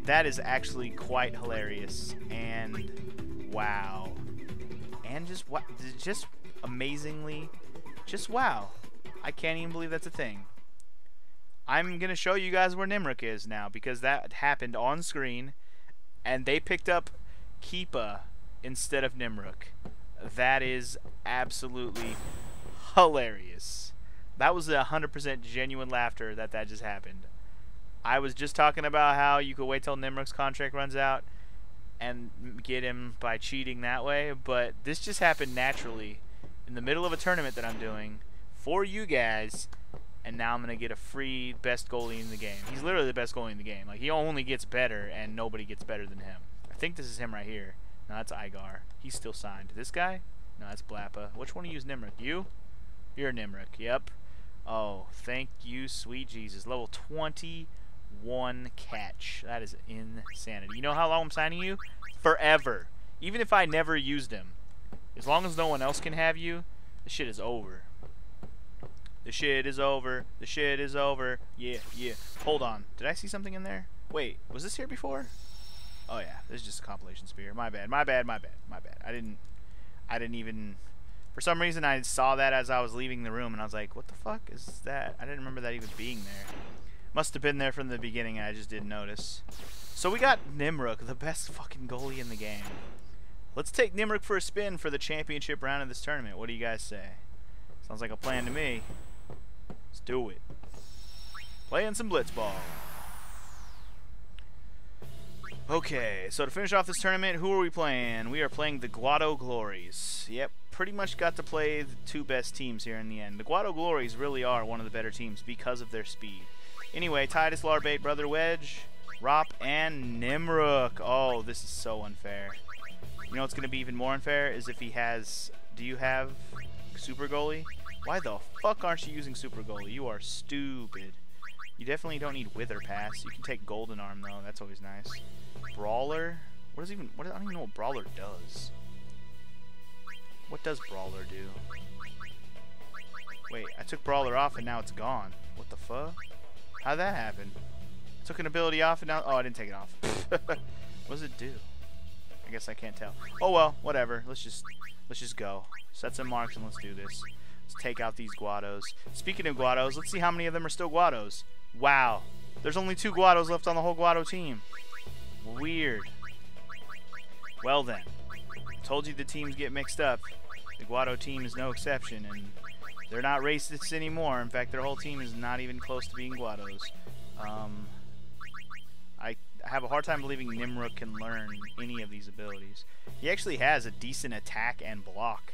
That is actually quite hilarious. And wow. And just amazingly, just wow. I can't even believe that's a thing. I'm going to show you guys where Nimruk is now, because that happened on screen, and they picked up Keepa instead of Nimruk. That is absolutely hilarious. That was 100% genuine laughter that just happened. I was just talking about how you could wait till Nimruk's contract runs out and get him by cheating that way, but this just happened naturally in the middle of a tournament that I'm doing for you guys. And now I'm going to get a free best goalie in the game. He's literally the best goalie in the game. Like, he only gets better, and nobody gets better than him. I think this is him right here. No, that's Igar. He's still signed. This guy? No, that's Blappa. Which one of you is Nimruk? You? You're Nimruk. Yep. Oh, thank you, sweet Jesus. Level 21 catch. That is insanity. You know how long I'm signing you? Forever. Even if I never used him. As long as no one else can have you, this shit is over. The shit is over. The shit is over. Yeah, yeah. Hold on. Did I see something in there? Wait, was this here before? Oh yeah, this is just a compilation spear. My bad. My bad. My bad. My bad. I didn't even. For some reason, I saw that as I was leaving the room, and I was like, "What the fuck is that?" I didn't remember that even being there. Must have been there from the beginning, and I just didn't notice. So we got Nimruk, the best fucking goalie in the game. Let's take Nimruk for a spin for the championship round of this tournament. What do you guys say? Sounds like a plan to me. Let's do it. Playing some blitzball. Okay, so to finish off this tournament, who are we playing? We are playing the Guado Glories. Yep, pretty much got to play the two best teams here in the end. The Guado Glories really are one of the better teams because of their speed. Anyway, Titus, Larbait, Brother Wedge, Rop, and Nimruk. Oh, this is so unfair. You know what's going to be even more unfair is if he has... Do you have Super Goalie? Why the fuck aren't you using Super Goalie? You are stupid. You definitely don't need Wither Pass. You can take Golden Arm though. That's always nice. Brawler? I don't even know what Brawler does. What does Brawler do? Wait, I took Brawler off and now it's gone. What the fuck? How'd that happen? Took an ability off and now... Oh, I didn't take it off. What does it do? I guess I can't tell. Oh well, whatever. Let's just go. Set some marks and let's do this. Let's take out these Guados. Speaking of Guados, let's see how many of them are still Guados. Wow. There's only 2 Guados left on the whole Guado team. Weird. Well then. Told you the teams get mixed up. The Guado team is no exception, and they're not racists anymore. In fact, their whole team is not even close to being Guados. I have a hard time believing Nimruk can learn any of these abilities. He actually has a decent attack and block.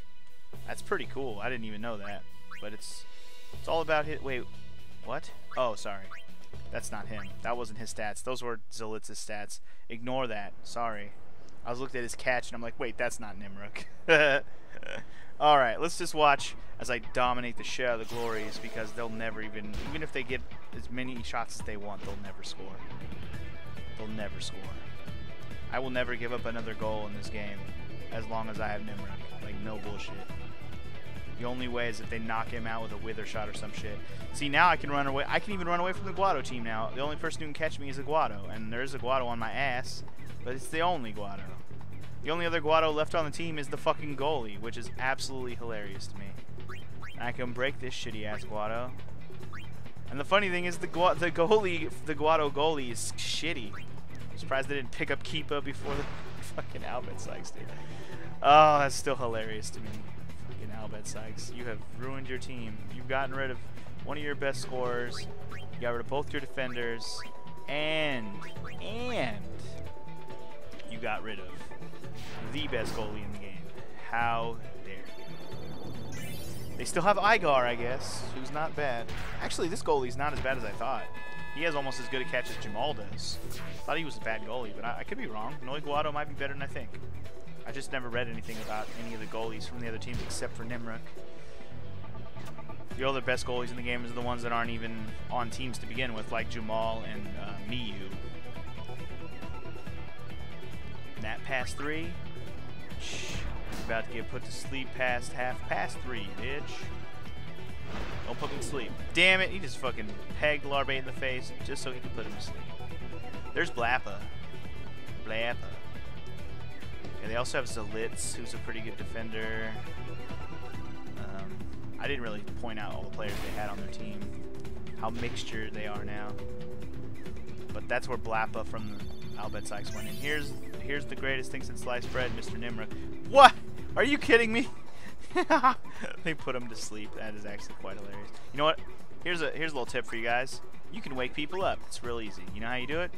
That's pretty cool. I didn't even know that. But it's all about his... Wait, what? Oh, sorry. That's not him. That wasn't his stats. Those were Zilitz's stats. Ignore that. Sorry. I was looking at his catch and I'm like, wait, that's not Nimruk. Alright, let's just watch as I dominate the shit out of the Glories, because they'll never even if they get as many shots as they want, they'll never score. They'll never score. I will never give up another goal in this game as long as I have Nimruk. Like, no bullshit. The only way is if they knock him out with a Wither shot or some shit. See, now I can run away. I can even run away from the Guado team now. The only person who can catch me is a Guado, and there is a Guado on my ass, but it's the only Guado. The only other Guado left on the team is the fucking goalie, which is absolutely hilarious to me. And I can break this shitty ass Guado. And the funny thing is, the Guado goalie is shitty. I'm surprised they didn't pick up Keepa before the fucking Albert Sykes did. Oh, that's still hilarious to me. Fucking Albert Sykes, you have ruined your team. You've gotten rid of one of your best scorers. You got rid of both your defenders, and you got rid of the best goalie in the game. How dare you? They still have Igar, I guess, who's not bad. Actually, this goalie's not as bad as I thought. He has almost as good a catch as Jamal does. Thought he was a bad goalie, but I could be wrong. Noi Guado might be better than I think. I just never read anything about any of the goalies from the other teams except for Nimruk. The other best goalies in the game are the ones that aren't even on teams to begin with, like Jamal and Miyu. Nat past 3. Shh. About to get put to sleep past 3, bitch. Don't put me to sleep. Damn it, he just fucking pegged Larbait in the face just so he could put him to sleep. There's Blappa. Blappa. Yeah, they also have Zalitz, who's a pretty good defender. I didn't really point out all the players they had on their team, how mixture they are now. But that's where Blappa from the Albert Sykes went in. Here's the greatest thing since sliced bread, Mr. Nimrod. What? Are you kidding me? They put him to sleep. That is actually quite hilarious. You know what? Here's a little tip for you guys. You can wake people up. It's real easy. You know how you do it?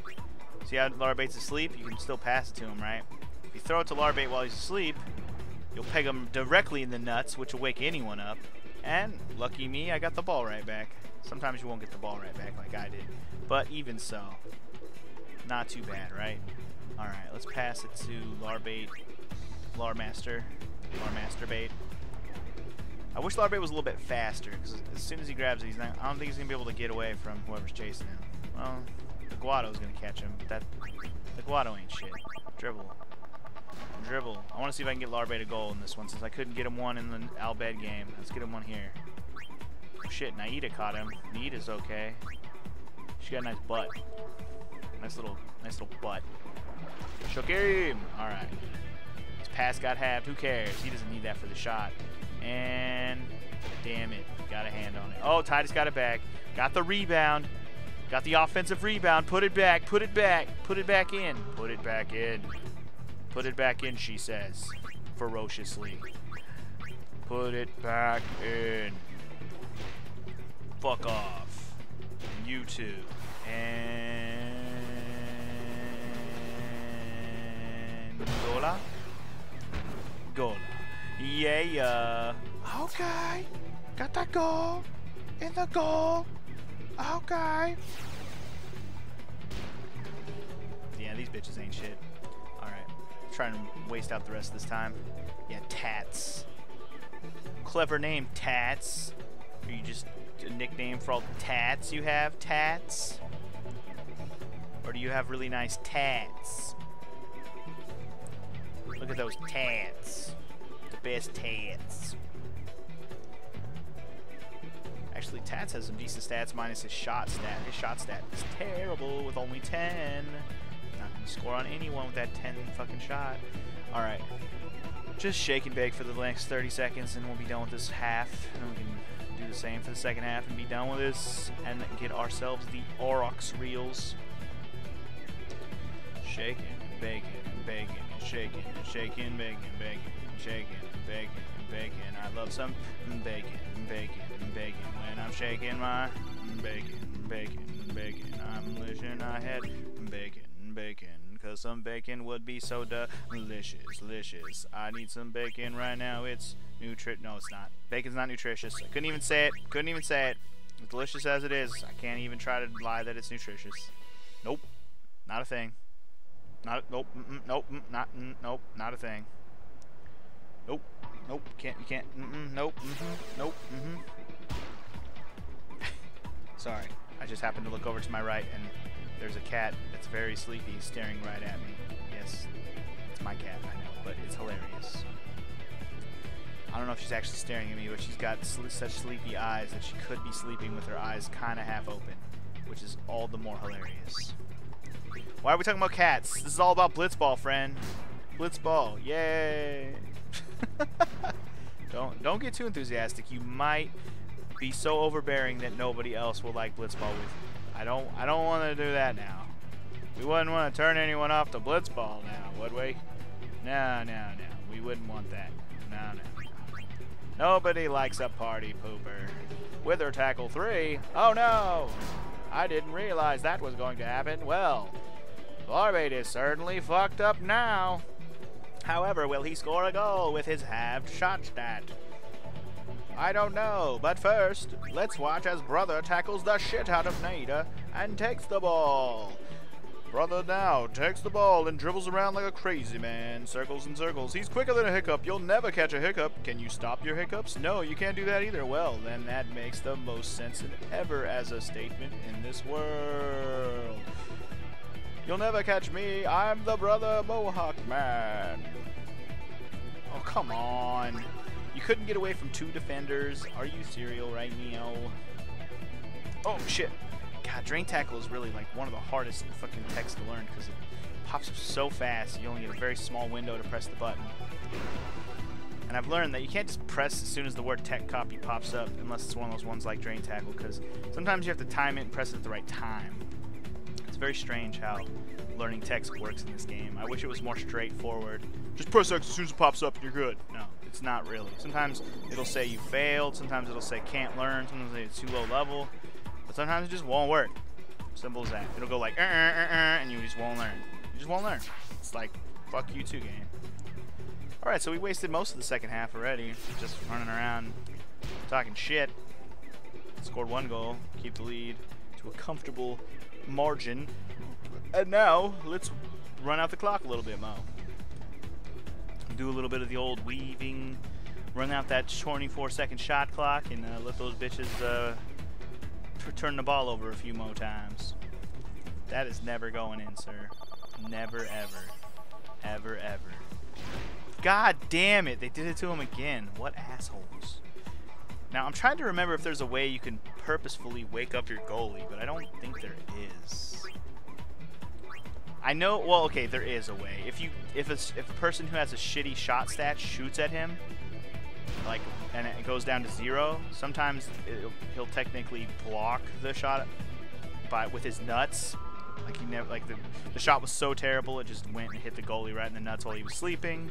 See how Larbate's asleep? You can still pass it to him, right? If you throw it to Larbate while he's asleep, you'll peg him directly in the nuts, which will wake anyone up. And lucky me, I got the ball right back. Sometimes you won't get the ball right back like I did. But even so, not too bad, right? Alright, let's pass it to Larbate. Larmaster bait. I wish Larbate was a little bit faster, because as soon as he grabs it, I don't think he's going to be able to get away from whoever's chasing him. Well, the Guado's going to catch him, but the Guado ain't shit. Dribble. I want to see if I can get Larbate a goal in this one, since I couldn't get him one in the Albed game. Let's get him one here. Oh shit, Naida caught him. Naida's okay. She got a nice butt. Nice little butt. Shook him! Alright. His pass got halved. Who cares? He doesn't need that for the shot. And damn it. Got a hand on it. Oh, Titus got it back. Got the rebound. Got the offensive rebound. Put it back. Put it back. Put it back in. Put it back in. Put it back in, she says, ferociously. Put it back in. Fuck off. You too. And Gola? Gola. Yeah. Okay. Got that goal. In the goal. Okay. Yeah, these bitches ain't shit. Trying to waste out the rest of this time. Yeah, Tats. Clever name, Tats. Are you just a nickname for all the tats you have, Tats? Or do you have really nice tats? Look at those tats. The best tats. Actually, Tats has some decent stats minus his shot stat. His shot stat is terrible with only 10. Not gonna score on anyone with that 10 fucking shot. Alright. Just shake and bake for the next 30 seconds and we'll be done with this half. And we can do the same for the second half and be done with this and get ourselves the Aurochs reels. Shaking and baking and baking and shaking and shaking, baking, baking, and shaking and baking and baking. I love some bacon and bacon and bacon when I'm shaking my bacon and bacon and bacon. I'm wishing I had bacon. Bacon, cause some bacon would be so delicious. I need some bacon right now. It's no, it's not. Bacon's not nutritious. I couldn't even say it. As delicious as it is, I can't even try to lie that it's nutritious. Nope, not a thing. Nope, nope, not a thing. Nope, you can't. Nope, nope. Sorry, I just happened to look over to my right and there's a cat that's very sleepy staring right at me. Yes, it's my cat, I know, but it's hilarious. I don't know if she's actually staring at me, but she's got such sleepy eyes that she could be sleeping with her eyes kind of half open, which is all the more hilarious. Why are we talking about cats? This is all about blitzball, friend. Blitzball, yay! Don't get too enthusiastic. You might be so overbearing that nobody else will like blitzball with you. I don't want to do that now. We wouldn't want to turn anyone off to blitzball now, would we? No. We wouldn't want that. No. Nobody likes a party pooper. Wither tackle 3. Oh no! I didn't realize that was going to happen. Well, Larbate is certainly fucked up now. However, will he score a goal with his halved shot stat? I don't know, but first, let's watch as Brother tackles the shit out of Naida and takes the ball. Brother now takes the ball and dribbles around like a crazy man. Circles and circles. He's quicker than a hiccup. You'll never catch a hiccup. Can you stop your hiccups? No, you can't do that either. Well, then that makes the most sense ever as a statement in this world. You'll never catch me. I'm the Brother Mohawk Man. Oh, come on. You couldn't get away from 2 defenders. Are you serial right now? Oh, shit. God God, drain tackle is really like one of the hardest fucking techs to learn because it pops up so fast. You only get a very small window to press the button. And I've learned that you can't just press as soon as the word tech copy pops up unless it's one of those ones like drain tackle, because sometimes you have to time it and press it at the right time. It's very strange how learning text works in this game. I wish it was more straightforward. Just press X as soon as it pops up and you're good. No, it's not really. Sometimes it'll say you failed, sometimes it'll say can't learn, sometimes it'll say it's too low level, but sometimes it just won't work. Simple as that. It'll go like and you just won't learn. You just won't learn. It's like, fuck you too, game. Alright, so we wasted most of the second half already, just running around, talking shit. Scored 1 goal, keep the lead to a comfortable margin. And now, let's run out the clock a little bit, Mo. Do a little bit of the old weaving, run out that 24-second shot clock, and let those bitches turn the ball over a few more times. That is never going in, sir. Never, ever. Ever, ever. God damn it, they did it to him again. What assholes. Now, I'm trying to remember if there's a way you can purposefully wake up your goalie, but I don't think there is. I know, well, okay, there is a way. If a person who has a shitty shot stat shoots at him, like, and it goes down to 0, sometimes he'll technically block the shot with his nuts. Like he never, like the shot was so terrible it just went and hit the goalie right in the nuts while he was sleeping,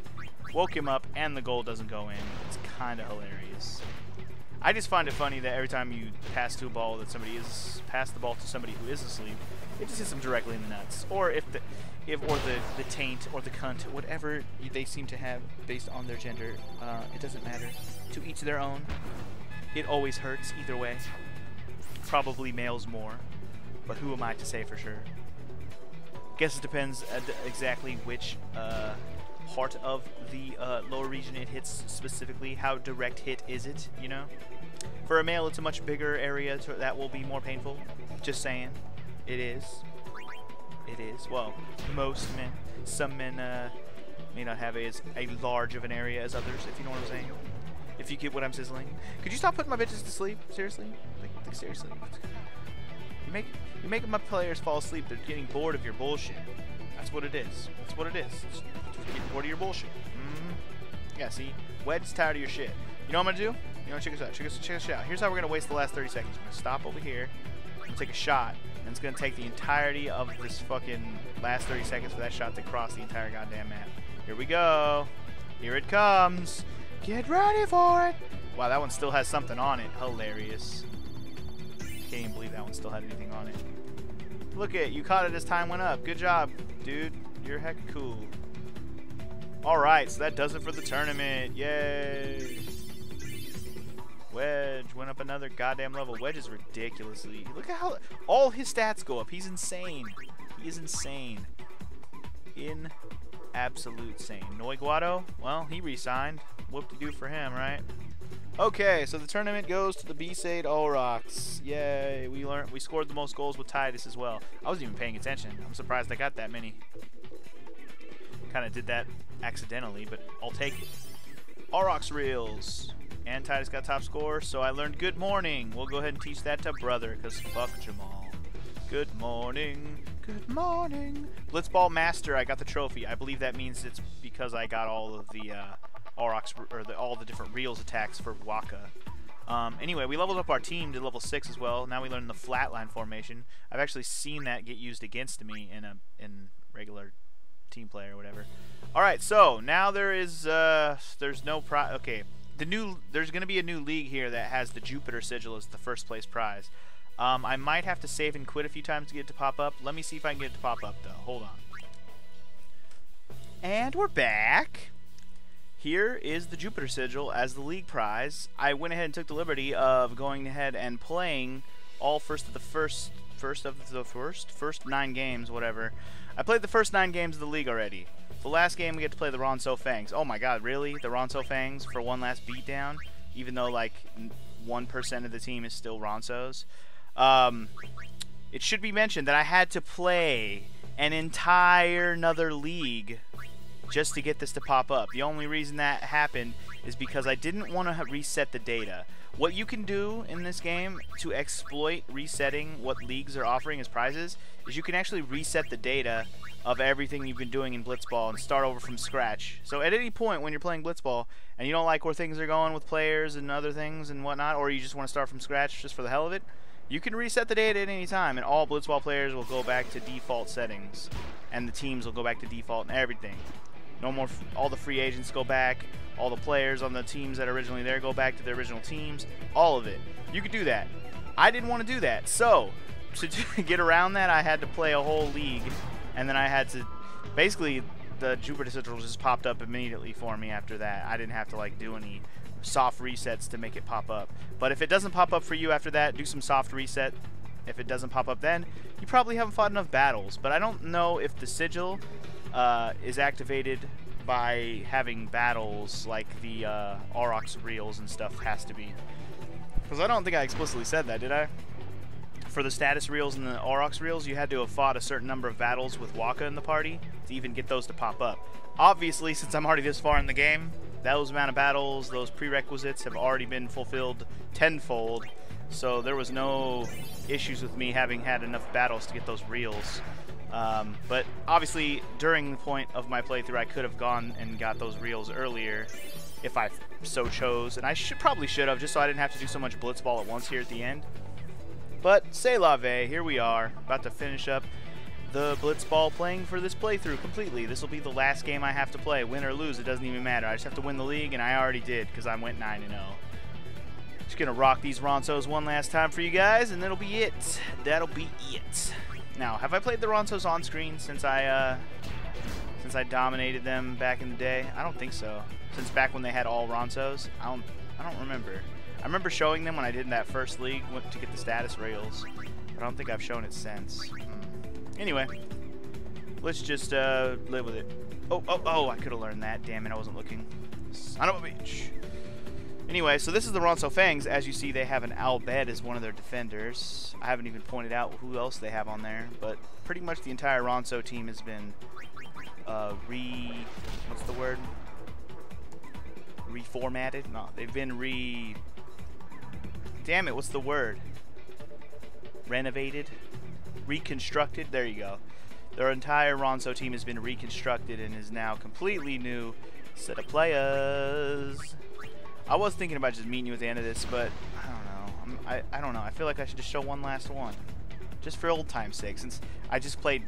woke him up, and the goal doesn't go in. It's kind of hilarious. I just find it funny that every time you pass to a ball that somebody is pass the ball to somebody who is asleep, it just hits them directly in the nuts. Or if the taint or the cunt, whatever they seem to have based on their gender, it doesn't matter. To each their own. It always hurts either way. Probably males more, but who am I to say for sure? Guess it depends exactly which part of the lower region it hits specifically. How direct hit is it, you know? For a male, it's a much bigger area that will be more painful. Just saying. It is. It is. Well, most men. Some men may not have as a large of an area as others, if you know what I'm saying. If you get what I'm sizzling. Could you stop putting my bitches to sleep? Seriously? Like seriously. You're making my players fall asleep. They're getting bored of your bullshit. That's what it is. That's what it is. Just get bored of your bullshit. Yeah, see? Wed's tired of your shit. You know what I'm going to do? You know, check this out. Check this out. Here's how we're going to waste the last 30 seconds. We're going to stop over here. We're going to take a shot. And it's going to take the entirety of this fucking last 30 seconds for that shot to cross the entire goddamn map. Here we go. Here it comes. Get ready for it. Wow, that one still has something on it. Hilarious. Can't even believe that one still had anything on it. Look at it. You caught it as time went up. Good job, dude. You're hecka cool. Alright, so that does it for the tournament. Yay. Wedge went up another goddamn level. Wedge is ridiculously... Look at how... All his stats go up. He's insane. He is insane. Absolute sane. Noiguado? Well, he re-signed. Whoop-de-doo for him, right? Okay, so the tournament goes to the B-Sade All-Rocks. Yay. We scored the most goals with Titus as well. I wasn't even paying attention. I'm surprised I got that many. Kind of did that accidentally, but I'll take it. All-Rocks reels. And Titus got top score, so I learned good morning. We'll go ahead and teach that to brother, because fuck Jamal. Good morning. Good morning. Blitzball Master, I got the trophy. I believe that means it's because I got all of the Aurochs, or all the different reels attacks for Waka. Anyway, we leveled up our team to level 6 as well. Now we learned the flatline formation. I've actually seen that get used against me in regular team play or whatever. Alright, so now there's no okay. There's going to be a new league here that has the Jupiter sigil as the first place prize. I might have to save and quit a few times to get it to pop up. Let me see if I can get it to pop up, though. Hold on. And we're back. Here is the Jupiter sigil as the league prize. I went ahead and took the liberty of going ahead and playing all first 9 games, whatever. I played the first 9 games of the league already. The last game we get to play the Ronso Fangs. Oh my god, really? The Ronso Fangs for one last beatdown? Even though like 1% of the team is still Ronsos. It should be mentioned that I had to play an entire another league just to get this to pop up. The only reason that happened is because I didn't want to reset the data. What you can do in this game to exploit resetting what leagues are offering as prizes is you can actually reset the data of everything you've been doing in Blitzball and start over from scratch. So at any point when you're playing Blitzball and you don't like where things are going with players and other things and whatnot, or you just want to start from scratch just for the hell of it, you can reset the data at any time, and all Blitzball players will go back to default settings, and the teams will go back to default and everything. No more, all the free agents go back, all the players on the teams that are originally there go back to their original teams, all of it. You could do that. I didn't want to do that, so to get around that, I had to play a whole league, and then I had to, basically, the Jupiter Central just popped up immediately for me after that. I didn't have to like do any soft resets to make it pop up. But if it doesn't pop up for you after that, do some soft reset. If it doesn't pop up then, you probably haven't fought enough battles. But I don't know if the sigil is activated by having battles like the Aurochs reels and stuff has to be. Because I don't think I explicitly said that, did I? For the status reels and the Aurochs reels, you had to have fought a certain number of battles with Waka in the party to even get those to pop up. Obviously, since I'm already this far in the game, those amount of battles, those prerequisites have already been fulfilled tenfold, so there was no issues with me having had enough battles to get those reels. But obviously, during the point of my playthrough, I could have gone and got those reels earlier if I so chose, and I probably should have, just so I didn't have to do so much Blitzball at once here at the end. But c'est la vie, here we are, about to finish up the Blitzball playing for this playthrough completely. This will be the last game I have to play. Win or lose, it doesn't even matter. I just have to win the league, and I already did because I went 9-0. Just going to rock these Ronsos one last time for you guys, and that'll be it. That'll be it. Now, have I played the Ronsos on screen since I dominated them back in the day? I don't think so. Since back when they had all Ronsos? I don't remember. I remember showing them when I did in that first league to get the status rails, but I don't think I've shown it since. Anyway, let's just live with it. Oh, I could have learned that. Damn it, I wasn't looking. Son of a bitch. Anyway, so this is the Ronso Fangs. As you see, they have an Albed as one of their defenders. I haven't even pointed out who else they have on there, but pretty much the entire Ronso team has been what's the word? Reformatted? No, they've been damn it, what's the word? Renovated? Reconstructed? There you go. Their entire Ronso team has been reconstructed and is now completely new set of players. I was thinking about just meeting you at the end of this, but I don't know. I don't know. I feel like I should just show one last one, just for old time's sake. Since I just played,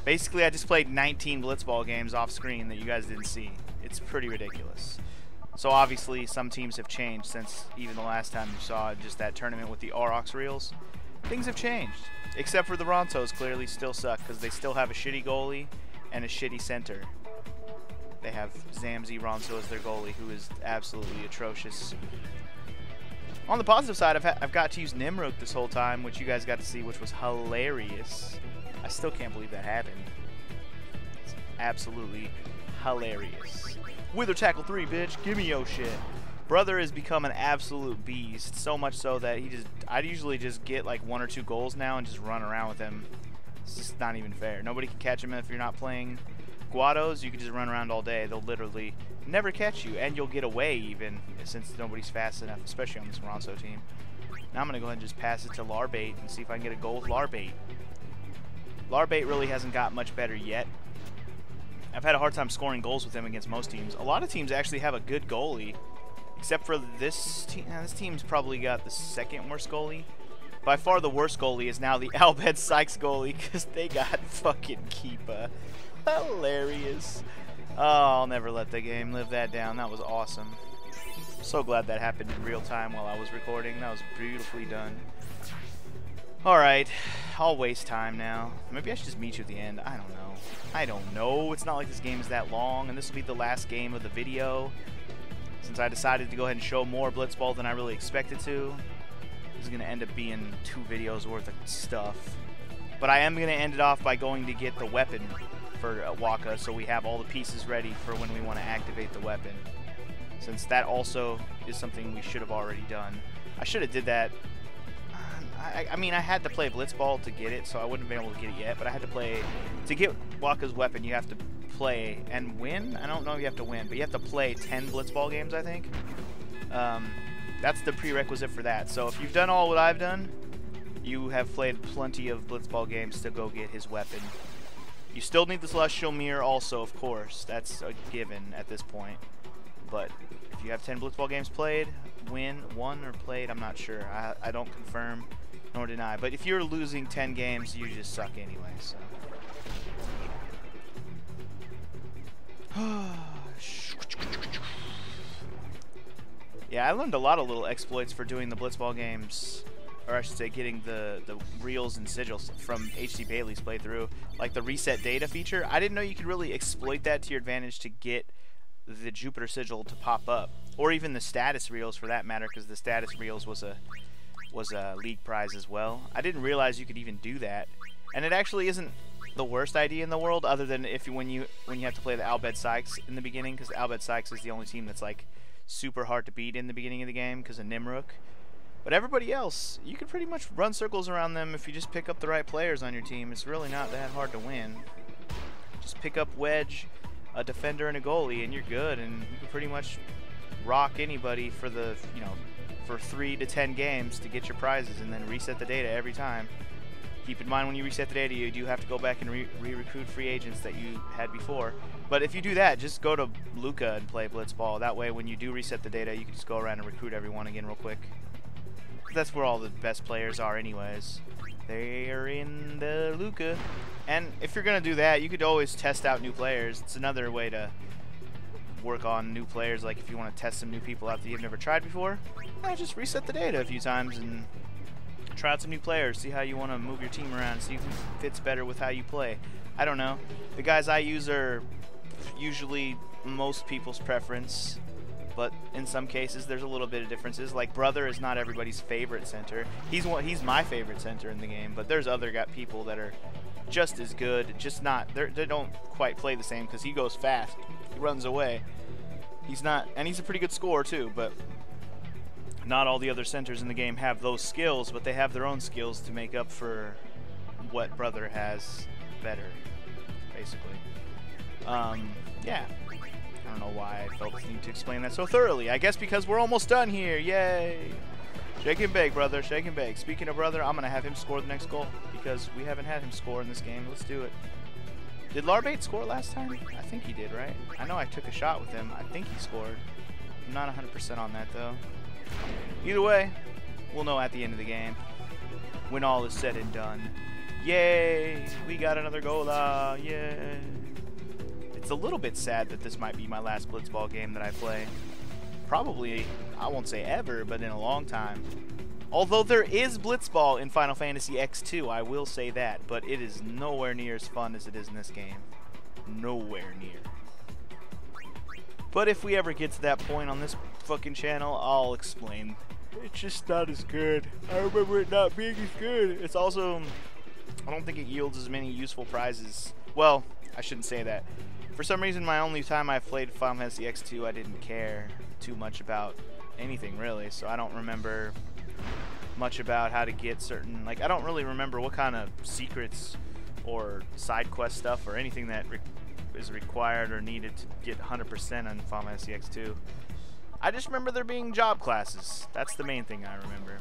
basically, I just played 19 Blitzball games off screen that you guys didn't see. It's pretty ridiculous. So obviously, some teams have changed since even the last time you saw just that tournament with the Aurochs reels. Things have changed, except for the Ronsos clearly still suck because they still have a shitty goalie and a shitty center. They have Zamzi Ronso as their goalie, who is absolutely atrocious. On the positive side, I've got to use Nimruk this whole time, which you guys got to see, which was hilarious. I still can't believe that happened. It's absolutely hilarious. Wither Tackle 3, bitch. Give me your shit. Brother has become an absolute beast, so much so that I'd usually just get like 1 or 2 goals now and just run around with him. It's just not even fair. Nobody can catch him if you're not playing Guados. You can just run around all day. They'll literally never catch you, and you'll get away even, since nobody's fast enough, especially on this Ronso team. Now I'm going to go ahead and just pass it to Larbait and see if I can get a goal with Larbait. Larbait really hasn't got much better yet. I've had a hard time scoring goals with him against most teams. A lot of teams actually have a good goalie, except for this team. This team's probably got the second worst goalie. By far the worst goalie is now the Albed Sykes goalie, because they got fucking Keepa. Hilarious. Oh, I'll never let the game live that down. That was awesome. So glad that happened in real time while I was recording. That was beautifully done. Alright, I'll waste time now. Maybe I should just meet you at the end. I don't know. I don't know. It's not like this game is that long, and this will be the last game of the video. Since I decided to go ahead and show more Blitzball than I really expected to. This is going to end up being 2 videos worth of stuff. But I am going to end it off by going to get the weapon for Waka, so we have all the pieces ready for when we want to activate the weapon. Since that also is something we should have already done. I should have did that. I mean, I had to play Blitzball to get it, so I wouldn't have been able to get it yet. But I had to play to get Waka's weapon. You have to play and win. I don't know if you have to win, but you have to play 10 Blitzball games, I think. That's the prerequisite for that. So if you've done all what I've done, you have played plenty of Blitzball games to go get his weapon. You still need the Celestial Mirror also, of course. That's a given at this point. But if you have 10 Blitzball games played, won or played, I'm not sure. I don't confirm nor deny. But if you're losing 10 games, you just suck anyway. So. Yeah, I learned a lot of little exploits for doing the Blitzball games, or I should say getting the reels and sigils from HD Bailey's playthrough. Like the reset data feature, I didn't know you could really exploit that to your advantage to get the Jupiter sigil to pop up, or even the status reels for that matter, because the status reels was a league prize as well. I didn't realize you could even do that, and it actually isn't the worst idea in the world, other than when you have to play the Albed Sykes in the beginning, because the Albed Sykes is the only team that's like super hard to beat in the beginning of the game because of Nimruk. But everybody else, you can pretty much run circles around them if you just pick up the right players on your team. It's really not that hard to win. Just pick up Wedge, a defender, and a goalie, and you're good. And you can pretty much rock anybody for the, for 3 to 10 games to get your prizes, and then reset the data every time. Keep in mind when you reset the data, you do have to go back and re-recruit free agents that you had before. But if you do that, just go to Luca and play Blitzball. That way, when you do reset the data, you can just go around and recruit everyone again real quick. That's where all the best players are anyways. They're in the Luca. And if you're going to do that, you could always test out new players. It's another way to work on new players. Like if you want to test some new people out that you've never tried before, just reset the data a few times and try out some new players. See how you want to move your team around. See who fits better with how you play. I don't know. The guys I use are usually most people's preference, but in some cases there's a little bit of differences. Like Brother is not everybody's favorite center. He's my favorite center in the game, but there's other people that are just as good, just not, they don't quite play the same because he goes fast, he runs away. He's not, and he's a pretty good scorer too, but not all the other centers in the game have those skills, but they have their own skills to make up for what Brother has better, basically. Yeah. I don't know why I felt the need to explain that so thoroughly. I guess because we're almost done here. Yay! Shake and bake, Brother. Shake and bake. Speaking of Brother, I'm going to have him score the next goal because we haven't had him score in this game. Let's do it. Did Larbate score last time? I think he did, right? I know I took a shot with him. I think he scored. I'm not 100% on that, though. Either way, we'll know at the end of the game when all is said and done. Yay! We got another goal. Yay! It's a little bit sad that this might be my last Blitzball game that I play. Probably, I won't say ever, but in a long time. Although there is Blitzball in Final Fantasy X2, I will say that, but it is nowhere near as fun as it is in this game. Nowhere near. But if we ever get to that point on this fucking channel, I'll explain. It's just not as good. I remember it not being as good. It's also, I don't think it yields as many useful prizes. Well, I shouldn't say that. For some reason, my only time I played Final Fantasy X2, I didn't care too much about anything, really. So I don't remember much about how to get certain... Like, I don't really remember what kind of secrets or side quest stuff or anything that is required or needed to get 100% on Final Fantasy X2. I just remember there being job classes. That's the main thing I remember.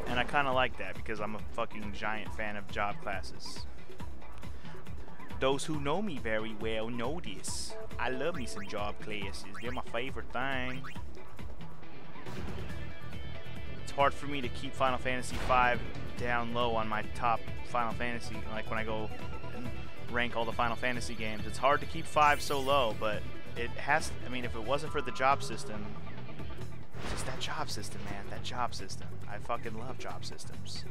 And I kind of like that because I'm a fucking giant fan of job classes. Those who know me very well know this. I love me some job classes. They're my favorite thing. It's hard for me to keep Final Fantasy V down low on my top Final Fantasy. Like when I go and rank all the Final Fantasy games, it's hard to keep 5 so low, but it has, I mean, if it wasn't for the job system, just that job system, man, that job system. I fucking love job systems.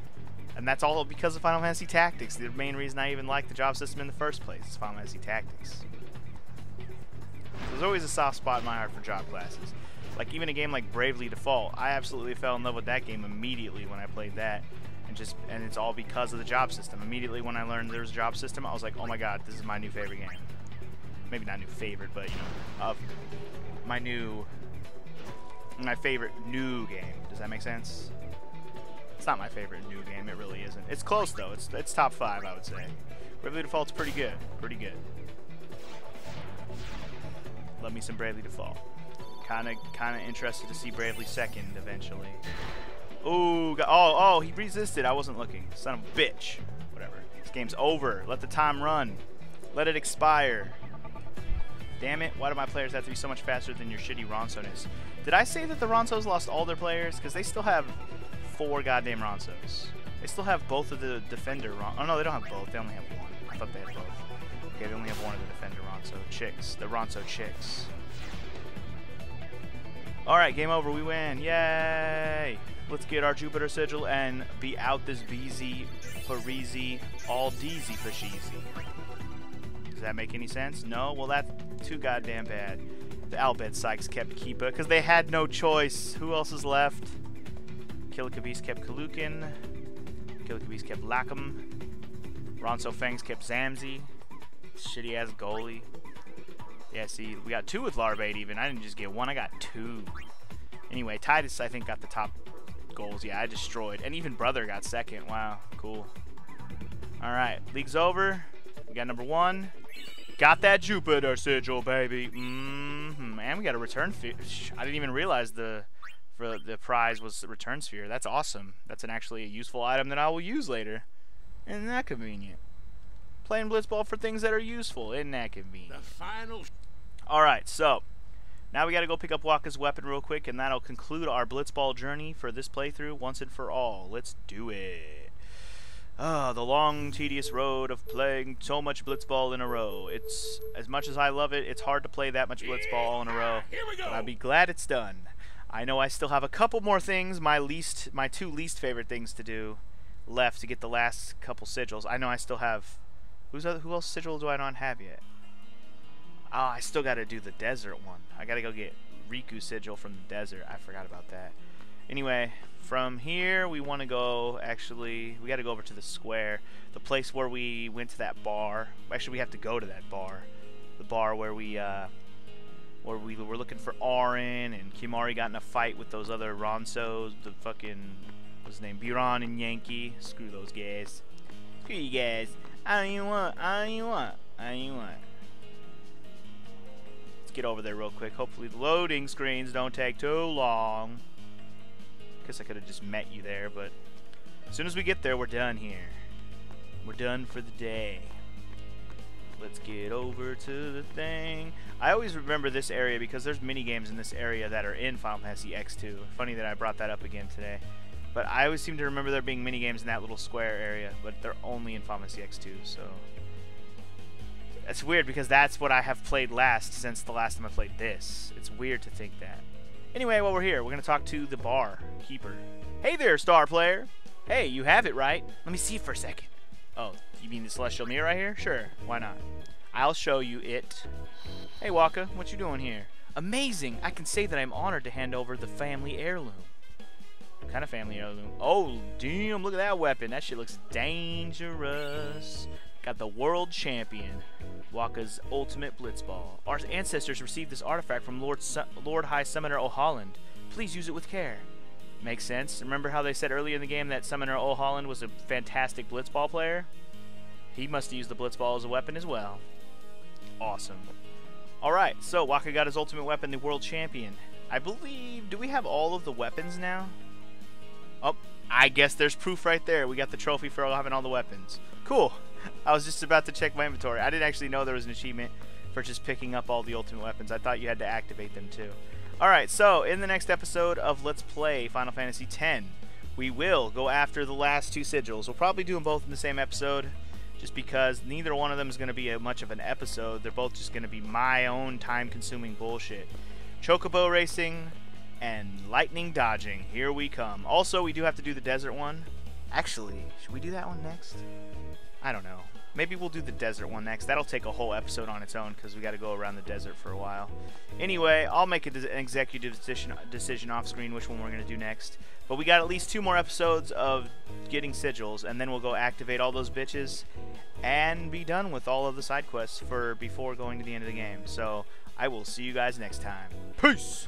And that's all because of Final Fantasy Tactics. The main reason I even like the job system in the first place is Final Fantasy Tactics. There's always a soft spot in my heart for job classes. Like even a game like Bravely Default, I absolutely fell in love with that game immediately when I played that. And it's all because of the job system. Immediately when I learned there was a job system, I was like, oh my god, this is my new favorite game. Maybe not new favorite, but you know, of my favorite new game. Does that make sense? It's not my favorite new game. It really isn't. It's close though. It's top 5, I would say. Bravely Default's pretty good. Pretty good. Love me some Bravely Default. Kinda interested to see Bravely 2nd eventually. Ooh, oh, he resisted. I wasn't looking. Son of a bitch. Whatever. This game's over. Let the time run. Let it expire. Damn it. Why do my players have to be so much faster than your shitty Ronso-ness? Did I say that the Ronsos lost all their players? Because they still have 4 goddamn Ronsos. They still have both of the defender Oh, no, they don't have both. They only have 1. I thought they had both. Okay, they only have 1 of the defender Ronso chicks. The Ronso chicks. Alright, game over. We win. Yay! Let's get our Jupiter sigil and be out this beezy, fareezy, all deezy fasheezy. Does that make any sense? No? Well, that's too goddamn bad. The Albed Sykes kept Keepa because they had no choice. Who else is left? Killikabis kept Kalukin. Killikabis kept Lackham. Ronso Fangs kept Zamzi. Shitty ass goalie. Yeah, see, we got 2 with Larbate even. I didn't just get 1, I got 2. Anyway, Titus, I think, got the top goals. Yeah, I destroyed. And even Brother got 2nd. Wow, cool. Alright, league's over. We got number 1. Got that Jupiter sigil, baby. And we got a return sphere. I didn't even realize the prize was the return sphere. That's awesome. That's actually a useful item that I will use later. Isn't that convenient? Playing Blitzball for things that are useful. Isn't that convenient? The final. Alright, so now we got to go pick up Waka's weapon real quick, and that'll conclude our Blitzball journey for this playthrough once and for all. Let's do it. The long, tedious road of playing so much Blitzball in a row. It's, as much as I love it, it's hard to play that much Blitzball all in a row. Here we go. But I'll be glad it's done. I know I still have a couple more things, my 2 least favorite things to do left to get the last couple sigils. I know I still have... Who else sigil do I not have yet? Oh, I still got to do the desert one. I got to go get Riku sigil from the desert. I forgot about that. Anyway, from here we want to go, actually, we got to go over to the square. The place where we went to that bar. Actually, we have to go to that bar. The bar where we were looking for Auron, and Kimari got in a fight with those other Ronsos. The fucking, what's his name? Buran and Yankee. Screw those guys. Screw you guys. I don't even want. Let's get over there real quick. Hopefully the loading screens don't take too long. Guess I could have just met you there, but as soon as we get there, we're done here. We're done for the day. Let's get over to the thing. I always remember this area because there's mini games in this area that are in Final Fantasy X2. Funny that I brought that up again today. But I always seem to remember there being mini games in that little square area, but they're only in Final Fantasy X2, so that's weird because that's what I have played last since the last time I played this. It's weird to think that. Anyway, while we're here, we're going to talk to the bar keeper. Hey there, star player. Hey, you have it right. Let me see it for a second. Oh, you mean the celestial mirror right here? Sure, why not? I'll show you it. Hey, Waka, what you doing here? Amazing! I can say that I'm honored to hand over the family heirloom. What kind of family heirloom? Oh, damn, look at that weapon. That shit looks dangerous. Got the world champion. Waka's ultimate blitzball. Our ancestors received this artifact from Lord High Summoner O'Holland. Please use it with care. Makes sense. Remember how they said earlier in the game that Summoner O'Holland was a fantastic blitzball player? He must use the blitzball as a weapon as well. Awesome. Alright, so Waka got his ultimate weapon, the world champion. I believe... Do we have all of the weapons now? Oh, I guess there's proof right there. We got the trophy for having all the weapons. Cool. I was just about to check my inventory. I didn't actually know there was an achievement for just picking up all the ultimate weapons. I thought you had to activate them too. Alright, so in the next episode of Let's Play Final Fantasy X, we will go after the last 2 sigils. We'll probably do them both in the same episode, just because neither one of them is going to be much of an episode. They're both just going to be my own time-consuming bullshit. Chocobo racing and lightning dodging. Here we come. Also, we do have to do the desert one. Actually, should we do that one next? I don't know. Maybe we'll do the desert one next. That'll take a whole episode on its own because we got to go around the desert for a while. Anyway, I'll make an executive decision off screen which one we're going to do next. But we got at least 2 more episodes of getting sigils, and then we'll go activate all those bitches and be done with all of the side quests before going to the end of the game. So I will see you guys next time. Peace!